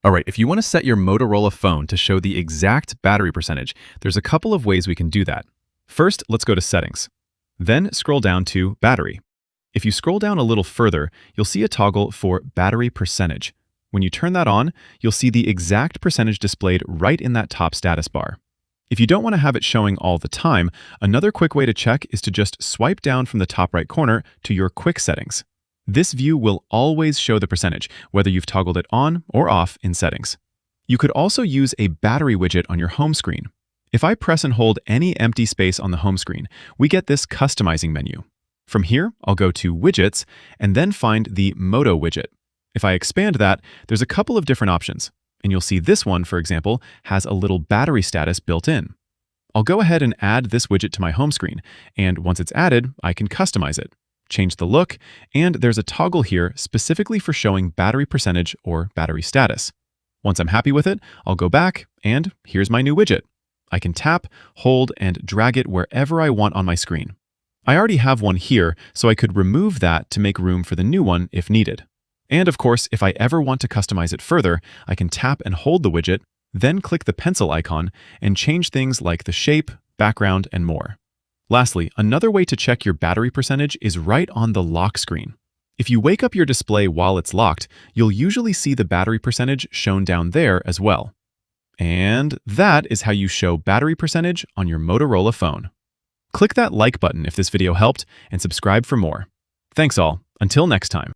All right, if you want to set your Motorola phone to show the exact battery percentage, there's a couple of ways we can do that. First, let's go to Settings. Then scroll down to Battery. If you scroll down a little further, you'll see a toggle for Battery Percentage. When you turn that on, you'll see the exact percentage displayed right in that top status bar. If you don't want to have it showing all the time, another quick way to check is to just swipe down from the top right corner to your Quick Settings. This view will always show the percentage, whether you've toggled it on or off in Settings. You could also use a battery widget on your home screen. If I press and hold any empty space on the home screen, we get this customizing menu. From here, I'll go to Widgets and then find the Moto widget. If I expand that, there's a couple of different options, and you'll see this one, for example, has a little battery status built in. I'll go ahead and add this widget to my home screen, and once it's added, I can customize it, change the look, and there's a toggle here specifically for showing battery percentage or battery status. Once I'm happy with it, I'll go back, and here's my new widget. I can tap, hold, and drag it wherever I want on my screen. I already have one here, so I could remove that to make room for the new one if needed. And of course, if I ever want to customize it further, I can tap and hold the widget, then click the pencil icon and change things like the shape, background, and more. Lastly, another way to check your battery percentage is right on the lock screen. If you wake up your display while it's locked, you'll usually see the battery percentage shown down there as well. And that is how you show battery percentage on your Motorola phone. Click that like button if this video helped and subscribe for more. Thanks all. Until next time.